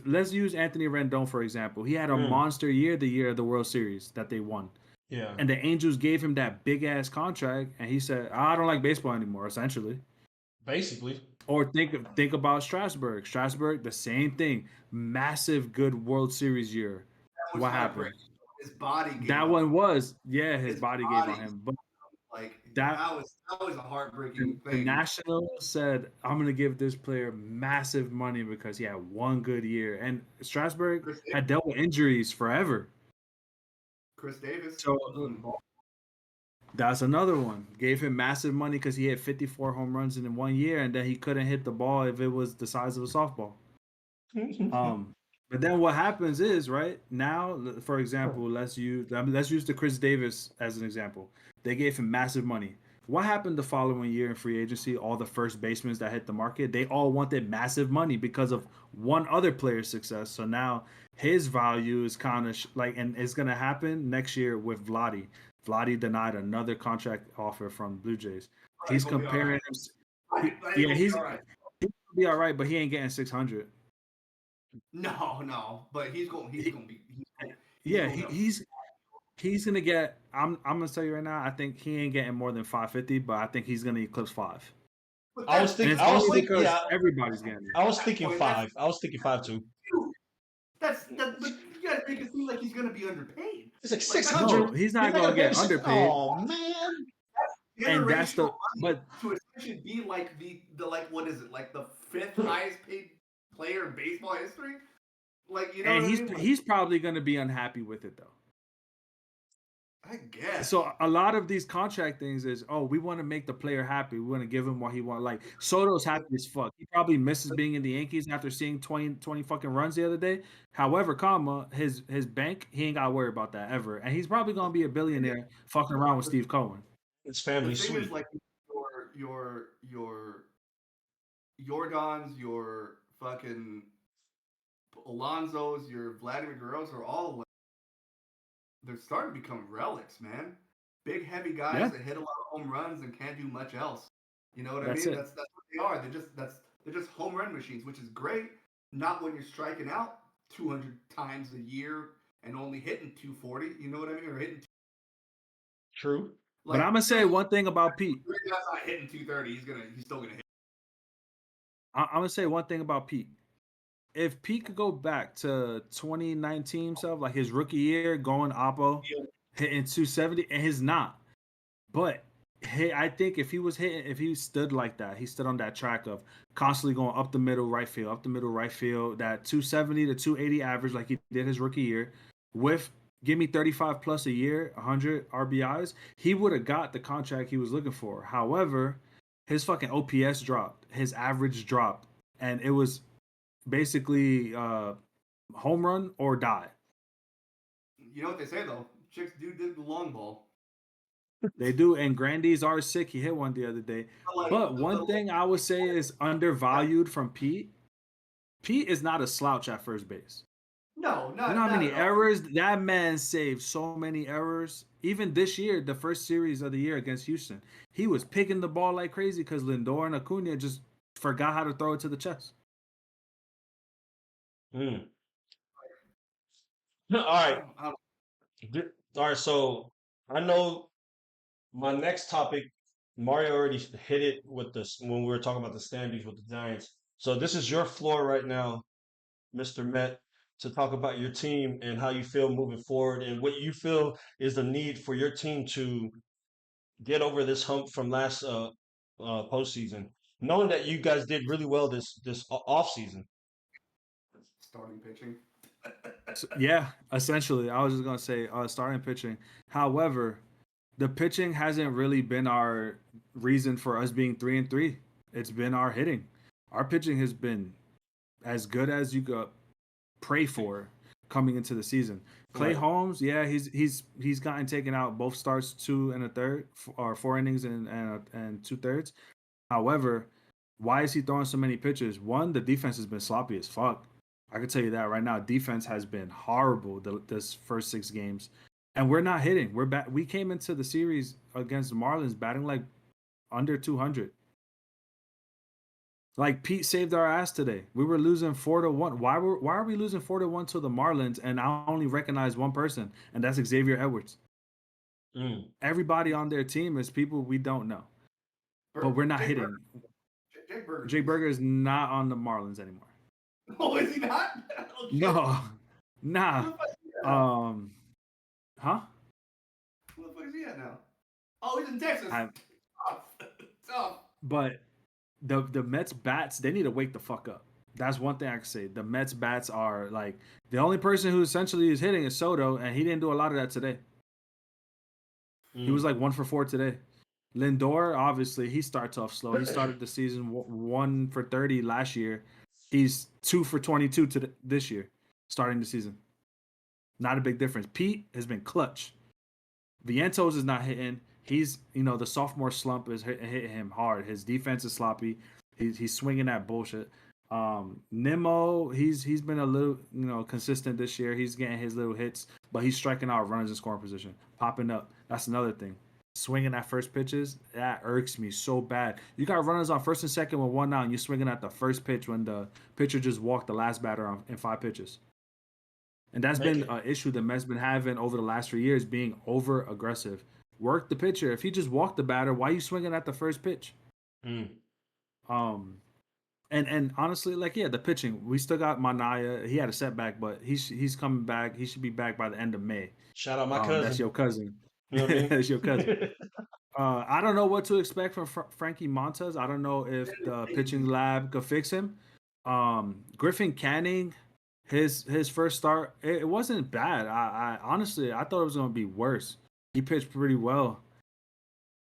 Let's use Anthony Rendon, for example. He had a monster year the year of the World Series that they won. Yeah. And the Angels gave him that big ass contract, and he said, I don't like baseball anymore, essentially. Basically. Or think about Strasburg. Strasburg, the same thing. Massive good World Series year. was What happened? heartbreaking. His body gave That up. one was, his His body gave body on him. But Like that that was a heartbreaking the thing. Nationals said, I'm going to give this player massive money because he had one good year. And Strasburg Chris had dealt with injuries forever. Davis. So that's another one. Gave him massive money because he hit 54 home runs in 1 year, and then he couldn't hit the ball if it was the size of a softball. But then what happens is, right now, for example, let's use the Chris Davis as an example. They gave him massive money. What happened the following year in free agency? All the first basemen that hit the market, they all wanted massive money because of one other player's success. So now his value is kind of and it's gonna happen next year with Vladdy. Vladdy denied another contract offer from Blue Jays. He's comparing him. He's gonna be all right, but he ain't getting 600. No, but he's gonna be. He's gonna get. I'm gonna tell you right now. I think he ain't getting more than 550, but I think he's gonna eclipse 5. I was thinking. Yeah, everybody's getting it. I was thinking 5. I was thinking 5 too. But you guys make it seem like he's gonna be underpaid. It's like 600. No, he's not gonna get underpaid. Oh man. And that's the to essentially be like the what is it, like the 5th highest paid player in baseball history? Like, you know, and he's probably gonna be unhappy with it though. I guess. So a lot of these contract things is, we want to make the player happy. We want to give him what he wants. Like Soto's happy as fuck. He probably misses being in the Yankees after seeing 20 fucking runs the other day. However, his bank, he ain't got to worry about that ever. And he's probably gonna be a billionaire fucking around with Steve Cohen. His family the thing sweet. Is like your Jordans, your fucking Alonsos, your Vladimir Guerreros are all like, they're starting to become relics, man. Big, heavy guys that hit a lot of home runs and can't do much else. You know what I mean? That's what they are. They're just home run machines, which is great. Not when you're striking out 200 times a year and only hitting 240. You know what I mean? Or hitting. True. But I'm gonna say one thing about Pete. That's not hitting 230. He's still gonna hit. I'm gonna say one thing about Pete. If Pete could go back to 2019 himself, like his rookie year, going oppo, hitting 270, and he's not. But I think if he stood like that, he stood on that track of constantly going up the middle right field, that 270 to 280 average like he did his rookie year, with give me 35 plus a year, 100 RBIs, he would have got the contract he was looking for. However, his fucking OPS dropped, his average dropped, and it was basically home run or die. You know what they say though? Chicks do dig the long ball. They do, and Grandy's are sick. He hit one the other day. But one thing I would say is undervalued from Pete. Pete is not a slouch at first base. No, not. You know how many errors that man saved? So many errors. Even this year, the first series of the year against Houston, he was picking the ball like crazy because Lindor and Acuna just forgot how to throw it to the chest. All right. So I know my next topic, Mario already hit it with this when we were talking about the standings with the Giants. So this is your floor right now, Mr. Met, to talk about your team and how you feel moving forward and what you feel is the need for your team to get over this hump from last postseason, knowing that you guys did really well this offseason. Starting pitching. Yeah, essentially. I was just going to say starting pitching. However, the pitching hasn't really been our reason for us being 3-3. It's been our hitting. Our pitching has been as good as you could pray for coming into the season. Clay Holmes, he's gotten taken out both starts, 2 1/3 or 4 innings and 2/3. However, why is he throwing so many pitches? One, the defense has been sloppy as fuck. I can tell you that right now. Defense has been horrible this first 6 games, and we're not hitting. We came into the series against the Marlins batting like under 200. Like Pete saved our ass today. We were losing 4-1. Why are we losing 4-1 to the Marlins? And I only recognize one person, and that's Xavier Edwards. Everybody on their team is people we don't know, but we're not hitting. Jake Berger is not on the Marlins anymore. Oh, is he not? No, nah. Um, huh? Where the fuck is he at now? Oh, he's in Texas. Tough. But the Mets bats, they need to wake the fuck up. That's one thing I can say. The Mets bats are like the only person who essentially is hitting is Soto, and he didn't do a lot of that today. He was like 1 for 4 today. Lindor, obviously, he starts off slow. He started the season 1 for 30 last year. He's 2 for 22 this year, starting the season. Not a big difference. Pete has been clutch. Vientos is not hitting. He's, the sophomore slump is hitting him hard. His defense is sloppy. He's swinging that bullshit. Nimmo, he's been a little, consistent this year. He's getting his little hits, but he's striking out runners in scoring position, popping up. That's another thing. Swinging at first pitches, that irks me so bad. You got runners on first and second with 1 out, and you're swinging at the first pitch when the pitcher just walked the last batter in 5 pitches. And that's been an issue the Mets been having over the last 3 years, being over aggressive. Work the pitcher. If he just walked the batter, why are you swinging at the first pitch? And honestly, the pitching, we still got Manaya. He had a setback, but he's coming back. He should be back by the end of May. Shout out my cousin. That's your cousin. You know what I mean? That's your cousin. I don't know what to expect from Frankie Montas. I don't know if the pitching lab could fix him. Griffin Canning, his first start, it wasn't bad. I honestly, I thought it was going to be worse. He pitched pretty well.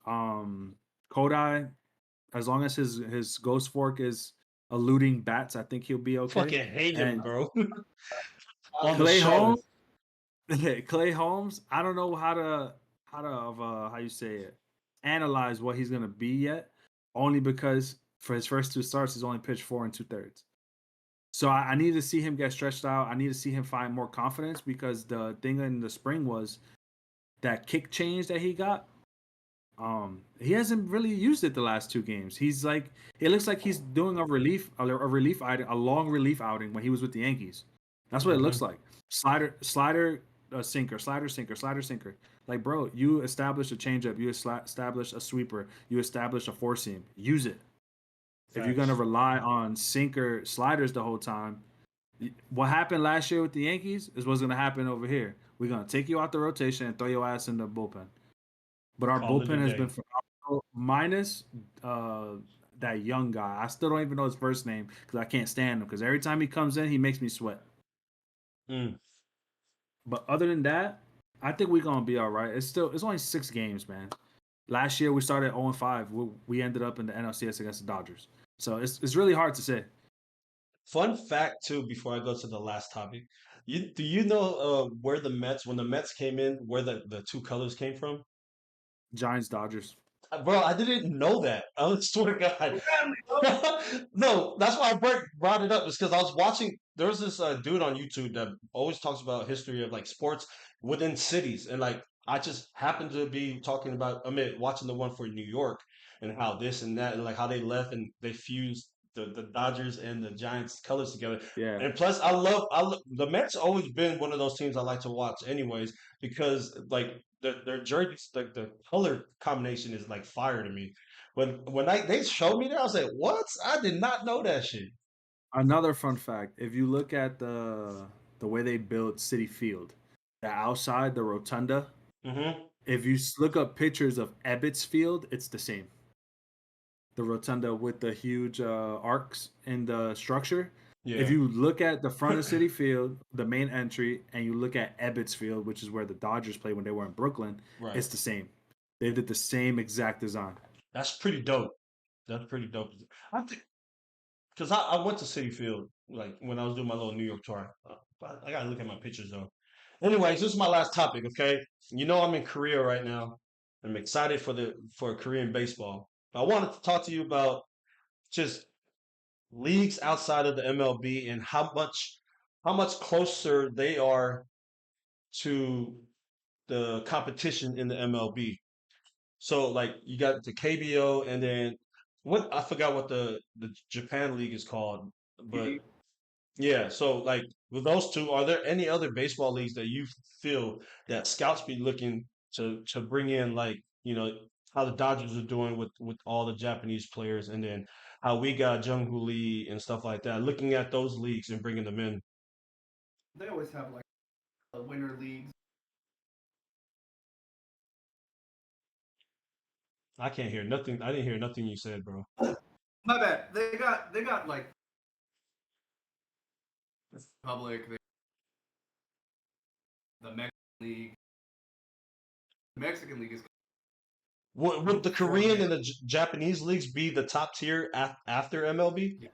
Kodai, as long as his ghost fork is eluding bats, I think he'll be okay. Fucking hate him, bro. Clay Holmes. Clay Holmes, I don't know how you say it, analyze what he's gonna be yet. Only because for his first 2 starts, he's only pitched 4 2/3. So I need to see him get stretched out. I need to see him find more confidence, because the thing in the spring was that kick change that he got. He hasn't really used it the last 2 games. He's like, it looks like he's doing a long relief outing when he was with the Yankees. That's what it looks like. Slider, sinker, slider, sinker. Like, bro, you establish a changeup, you establish a sweeper, you establish a four seam. Use it. Thanks. If you're gonna rely on sinker sliders the whole time, what happened last year with the Yankees is what's gonna happen over here. We're gonna take you out the rotation and throw your ass in the bullpen. But our bullpen has been phenomenal, minus that young guy. I still don't even know his first name because I can't stand him. Because every time he comes in, he makes me sweat. But other than that, I think we're gonna be all right. It's only 6 games, man. Last year we started 0-5. We ended up in the NLCS against the Dodgers. So it's really hard to say. Fun fact too, before I go to the last topic, do you know where the Mets, when the Mets came in, where the 2 colors came from? Giants, Dodgers. Bro, I didn't know that. I swear to God. No, that's why I brought it up. Is because I was watching. There was this dude on YouTube that always talks about history of like sports within cities, and like I just happened to be talking about. Watching the one for New York and how this and that, and like how they left and they fused the Dodgers and the Giants colors together. Yeah. And plus, I love the Mets. Always been one of those teams I like to watch, anyways, because like their jerseys, the color combination is like fire to me. When they showed me that, I was like, "What? I did not know that shit." Another fun fact: if you look at the way they built Citi Field, the outside, the rotunda. If you look up pictures of Ebbets Field, it's the same. The rotunda with the huge arcs in the structure. Yeah. If you look at the front of Citi Field, the main entry, and you look at Ebbets Field, which is where the Dodgers play when they were in Brooklyn, It's the same. They did the same exact design. That's pretty dope. That's pretty dope. I think because I went to Citi Field like when I was doing my little New York tour. I gotta look at my pictures though. Anyways, this is my last topic. Okay, I'm in Korea right now. I'm excited for Korean baseball. I wanted to talk to you about just leagues outside of the MLB and how much closer they are to the competition in the MLB. So like you got the KBO and then I forgot what the Japan league is called, but yeah. So like with those 2, are there any other baseball leagues that you feel that scouts be looking to bring in, like how the Dodgers are doing with all the Japanese players, and then how we got Jung-Hoo Lee and stuff like that, looking at those leagues and bringing them in? They always have like winter leagues. I can't hear nothing. I didn't hear nothing you said, bro. My bad. They got like public. The Mexican league. The Mexican league is. Would the Korean and the Japanese leagues be the top tier after MLB?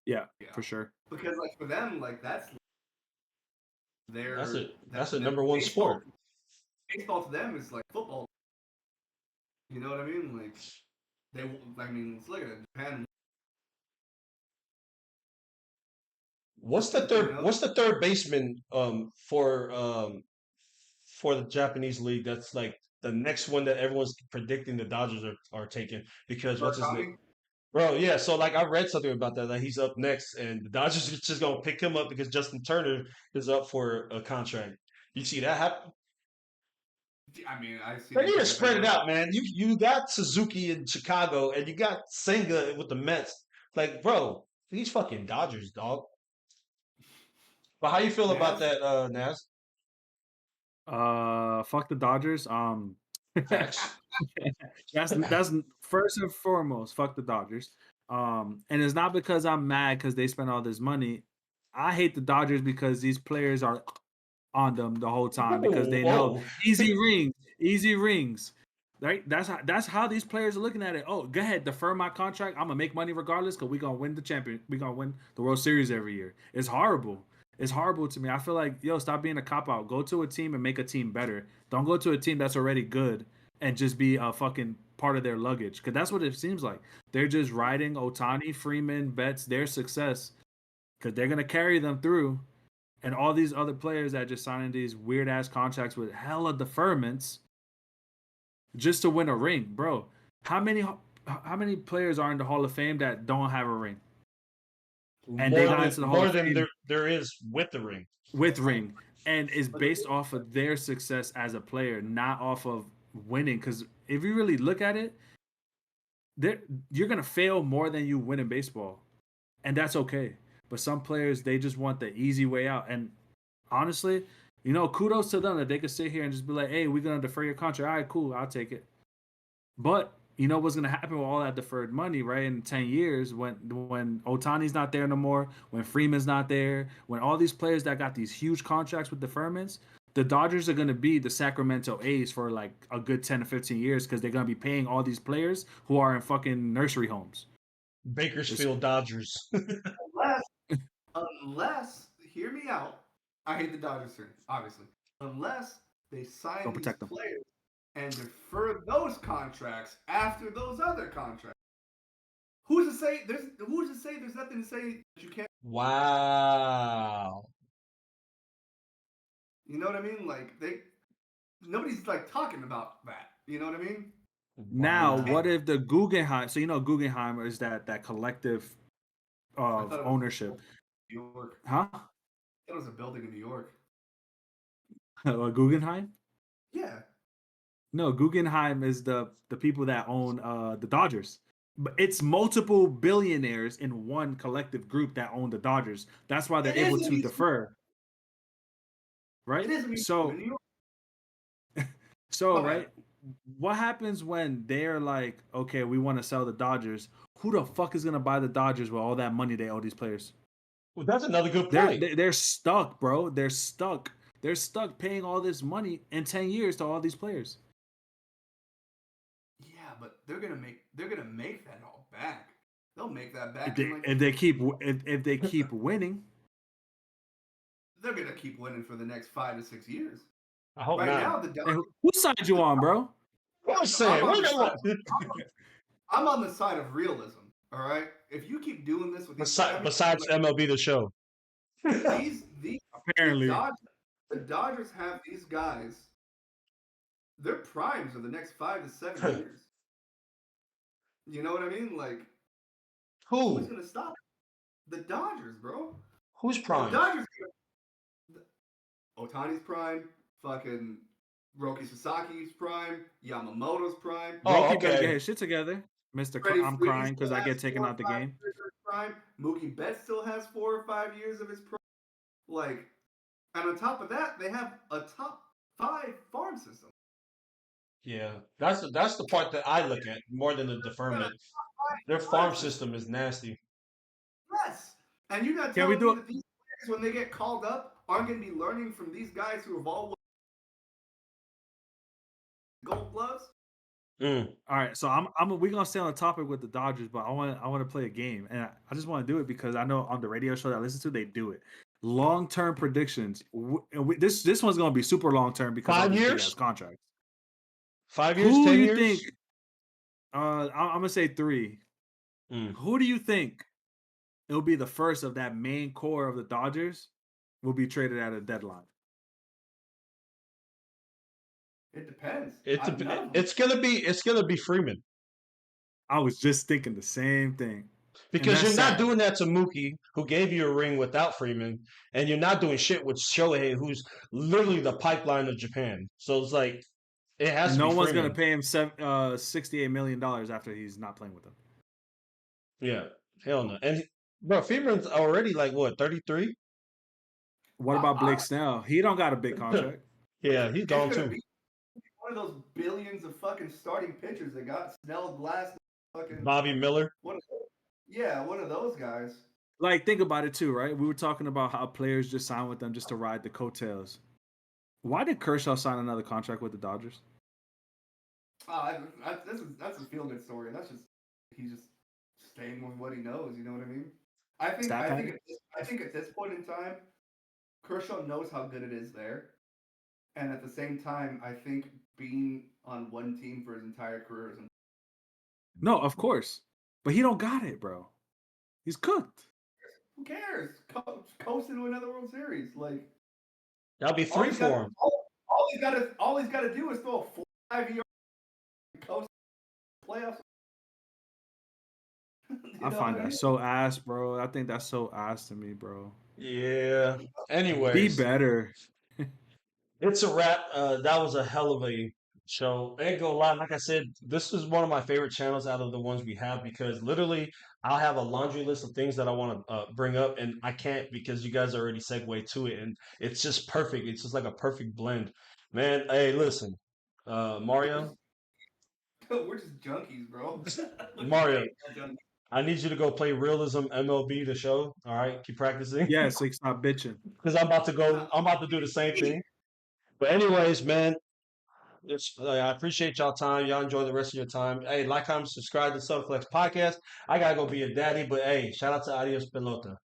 Yeah, for sure. Because like for them, like that's a number one sport. Baseball to them is like football. You know what I mean? Like let's look at it. Japan. What's the third baseman for the Japanese league? That's like the next one that everyone's predicting the Dodgers are taking because what's his name? Bro, yeah. So like I read something about that. Like he's up next, and the Dodgers are just gonna pick him up because Justin Turner is up for a contract. You see that happen? I mean, I see. They need to spread it out, man. You got Suzuki in Chicago, and you got Senga with the Mets. Like, bro, these fucking Dodgers, dog. But how you feel about that, Naz? Fuck the Dodgers. Facts. that's first and foremost. Fuck the Dodgers. And it's not because I'm mad because they spent all this money. I hate the Dodgers because these players are on them the whole time because they know easy rings. Right? That's how these players are looking at it. Oh, go ahead, defer my contract. I'm gonna make money regardless because we're gonna win the champion. We're gonna win the World Series every year. It's horrible. It's horrible to me. I feel like, yo, stop being a cop-out. Go to a team and make a team better. Don't go to a team that's already good and just be a fucking part of their luggage. Because that's what it seems like. They're just riding Ohtani, Freeman, Betts, their success. Because they're going to carry them through. And all these other players that just signing these weird-ass contracts with hella deferments just to win a ring. Bro, how many players are in the Hall of Fame that don't have a ring? And more they got into the Hall of than Fame there is with the ring. with ring, and is based off of their success as a player, not off of winning. Because if you really look at it, you're gonna fail more than you win in baseball, and that's okay. But some players, they just want the easy way out. And honestly, kudos to them that they could sit here and just be like, "Hey, we're gonna defer your contract. All right, cool, I'll take it." But you know what's gonna happen with all that deferred money, right? In 10 years, when Ohtani's not there no more, when Freeman's not there, when all these players that got these huge contracts with deferments, the Dodgers are gonna be the Sacramento A's for like a good 10 to 15 years because they're gonna be paying all these players who are in fucking nursery homes. Bakersfield Dodgers. Unless, hear me out. I hate the Dodgers here, obviously. Unless they sign these players and defer those contracts after those other contracts. Who's to say there's nothing to say that you can't? Wow. You know what I mean? Like nobody's like talking about that. You know what I mean? Now, what if the Guggenheim? So Guggenheim is that collective of ownership. New York. Huh? It was a building in New York. Guggenheim? Yeah. No, Guggenheim is the people that own the Dodgers. But it's multiple billionaires in one collective group that own the Dodgers. That's why they're able to defer. Right? So right? What happens when they're like, okay, we want to sell the Dodgers? Who the fuck is gonna buy the Dodgers with all that money they owe these players? Well, that's another good point. They're stuck, bro. They're stuck. They're stuck paying all this money in 10 years to all these players. Yeah, but they're gonna make that all back. They'll make that back. If they keep winning, they're gonna keep winning for the next 5 to 6 years. I hope not. Now, who signed you on, bro? I'm saying, I'm on the side of realism. All right, if you keep doing this with besides MLB the Show, these apparently the Dodgers have these guys. Their primes are the next 5 to 7 years. You know what I mean? Like, who's gonna stop it? The Dodgers, bro. Who's prime? The Dodgers. Ohtani's prime. Fucking Roki Sasaki's prime. Yamamoto's prime. Roki better get his shit together, Mister. I'm crying because I get taken out the game. Prime. Mookie Betts still has 4 or 5 years of his prime. Like, And on top of that, they have a top 5 farm system. Yeah, that's the part that I look at more than the deferment. Their farm system is nasty. Yes. And you're not Can we telling do me it? that these players, when they get called up, aren't going to be learning from these guys who have all won gold gloves? Mm. All right, so we're gonna stay on the topic with the Dodgers, but I want to play a game, and I just want to do it because I know on the radio show that I listen to, they do it. Long-term predictions. This one's gonna be super long-term because of 5 these years? big-ass contracts. 5 years, Who 10 you years? think? I'm gonna say 3. Mm. Who do you think it'll be the first of that main core of the Dodgers will be traded at a deadline? It depends. It's gonna be Freeman. I was just thinking the same thing. Because that's you're not sad. doing that to Mookie, who gave you a ring without Freeman, and you're not doing shit with Shohei, who's literally the pipeline of Japan. So it's like it has And to no be one's Freeman. gonna pay him $68 million after he's not playing with them. Yeah, hell no. And bro, Freeman's already like what, 33? What about Blake Snell? He don't got a big contract. Yeah, he's gone too. Be one of those billions of fucking starting pitchers that got Snell, Glass, fucking Bobby Miller. one of those guys. Like, think about it too, right? We were talking about how players just sign with them just to ride the coattails. Why did Kershaw sign another contract with the Dodgers? That's a feel-good story. He's just staying with what he knows. You know what I mean? I think at this point in time, Kershaw knows how good it is there, and at the same time, I think being on one team for his entire career is. No, of course, but he don't got it, bro. He's cooked. Who cares? Coast into another World Series, like That'll be 3 for him. All he's got to do is throw a 5-year coast playoffs. I find that so ass, bro. I think that's so ass to me, bro. Yeah. Anyways, Be better. it's a wrap. That was a hell of a show. Ain't gonna lie, like I said, this is one of my favorite channels out of the ones we have because literally I'll have a laundry list of things that I want to bring up, and I can't because you guys already segue to it, and it's just perfect. It's just like a perfect blend, man. Hey, listen, Mario. We're just junkies, bro. Mario, I need you to go play Realism MLB the show. All right, keep practicing. Yes, like stop bitching. Because I'm about to do the same thing. But anyways, man, I appreciate y'all time. Y'all enjoy the rest of your time. Hey, like, comment, subscribe to Subflex Podcast. I gotta go be a daddy, but hey, shout out to Adios Pelota.